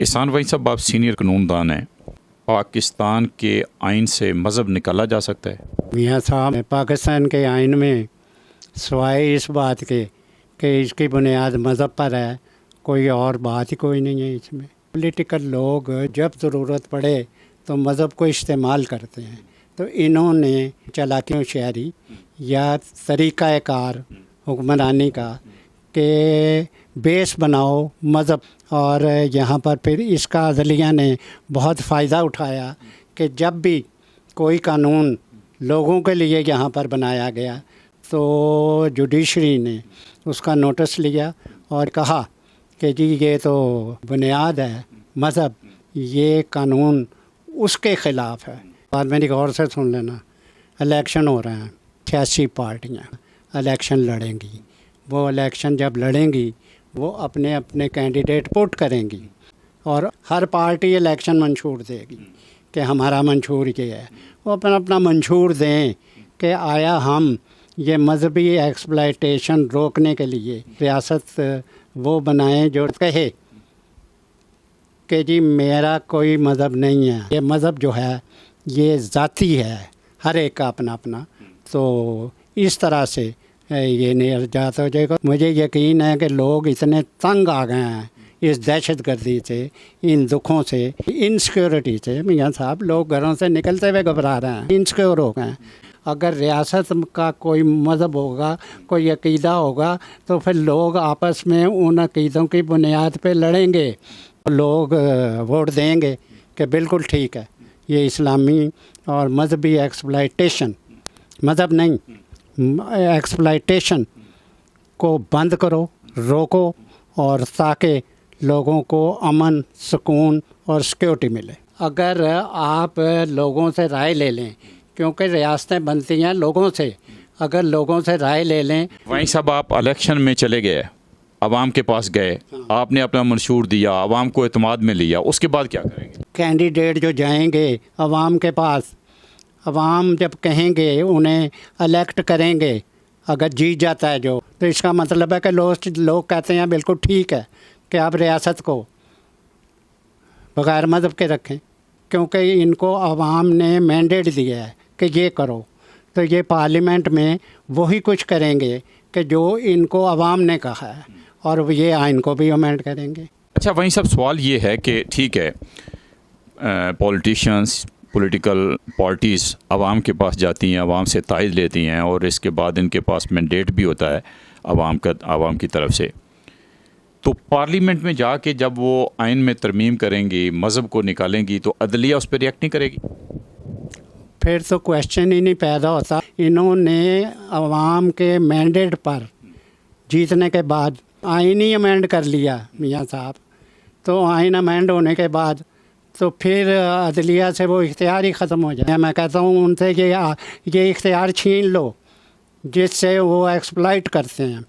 احسان وحید صاحب، آپ سینئر قانون دان ہیں، پاکستان کے آئین سے مذہب نکالا جا سکتا ہے؟ میاں صاحب، پاکستان کے آئین میں سوائے اس بات کے کہ اس کی بنیاد مذہب پر ہے، کوئی اور بات ہی کوئی نہیں ہے اس میں۔ پولیٹیکل لوگ جب ضرورت پڑے تو مذہب کو استعمال کرتے ہیں، تو انہوں نے چالاکی و شہری یا طریقہ کار حکمرانی کا کہ بیس بناؤ مذہب، اور یہاں پر پھر اس کا عدلیہ نے بہت فائدہ اٹھایا کہ جب بھی کوئی قانون لوگوں کے لیے یہاں پر بنایا گیا تو جوڈیشری نے اس کا نوٹس لیا اور کہا کہ جی یہ تو بنیاد ہے مذہب، یہ قانون اس کے خلاف ہے۔ بعد میری غور سے سن لینا، الیکشن ہو رہے ہیں، سیاسی پارٹیاں الیکشن لڑیں گی، وہ الیکشن جب لڑیں گی وہ اپنے اپنے کینڈیڈیٹ پٹ کریں گی، اور ہر پارٹی الیکشن منشور دے گی کہ ہمارا منشور یہ ہے۔ وہ اپنا اپنا منشور دیں کہ آیا ہم یہ مذہبی ایکسپلائٹیشن روکنے کے لیے ریاست وہ بنائیں جو کہے کہ جی میرا کوئی مذہب نہیں ہے، یہ مذہب جو ہے یہ ذاتی ہے، ہر ایک کا اپنا اپنا، تو اس طرح سے یہ نجات ہو جائے گا۔ مجھے یقین ہے کہ لوگ اتنے تنگ آ گئے ہیں اس دہشت گردی سے، ان دکھوں سے، انسیکیورٹی سے۔ میاں صاحب، لوگ گھروں سے نکلتے ہوئے گھبرا رہے ہیں، انسیکیور ہو گئے ہیں۔ اگر ریاست کا کوئی مذہب ہوگا، کوئی عقیدہ ہوگا، تو پھر لوگ آپس میں ان عقیدوں کی بنیاد پہ لڑیں گے، لوگ ووٹ دیں گے کہ بالکل ٹھیک ہے، یہ اسلامی اور مذہبی ایکسپلائٹیشن، مذہب نہیں ایکسپلائٹیشن کو بند کرو، روکو، اور تاکہ لوگوں کو امن، سکون اور سیکیورٹی ملے۔ اگر آپ لوگوں سے رائے لے لیں، کیونکہ ریاستیں بنتی ہیں لوگوں سے، اگر لوگوں سے رائے لے لیں۔ وہیں صاحب، آپ الیکشن میں چلے گئے، عوام کے پاس گئے، آپ نے اپنا منشور دیا، عوام کو اعتماد میں لیا، اس کے بعد کیا کریں گے؟ کینڈیڈیٹ جو جائیں گے عوام کے پاس، عوام جب کہیں گے انہیں الیکٹ کریں گے، اگر جیت جاتا ہے جو، تو اس کا مطلب ہے کہ لوگ کہتے ہیں بالکل ٹھیک ہے کہ آپ ریاست کو بغیر مذہب کے رکھیں، کیونکہ ان کو عوام نے مینڈیٹ دیا ہے کہ یہ کرو، تو یہ پارلیمنٹ میں وہی کچھ کریں گے کہ جو ان کو عوام نے کہا ہے، اور وہ یہ آئین کو بھی امینڈ کریں گے۔ اچھا وہیں صاحب، سوال یہ ہے کہ ٹھیک ہے، پولیٹیشینس، پولیٹیکل پارٹیز عوام کے پاس جاتی ہیں، عوام سے تائید لیتی ہیں، اور اس کے بعد ان کے پاس مینڈیٹ بھی ہوتا ہے عوام کی طرف سے، تو پارلیمنٹ میں جا کے جب وہ آئین میں ترمیم کریں گی، مذہب کو نکالیں گی، تو عدلیہ اس پہ ریئیکٹ نہیں کرے گی؟ پھر تو کویشچن ہی نہیں پیدا ہوتا۔ انہوں نے عوام کے مینڈیٹ پر جیتنے کے بعد آئین ہی امینڈ کر لیا میاں صاحب، تو آئین امینڈ ہونے کے بعد تو پھر عدلیہ سے وہ اختیار ہی ختم ہو جائے۔ میں کہتا ہوں ان سے یہ اختیار چھین لو جس سے وہ ایکسپلائٹ کرتے ہیں۔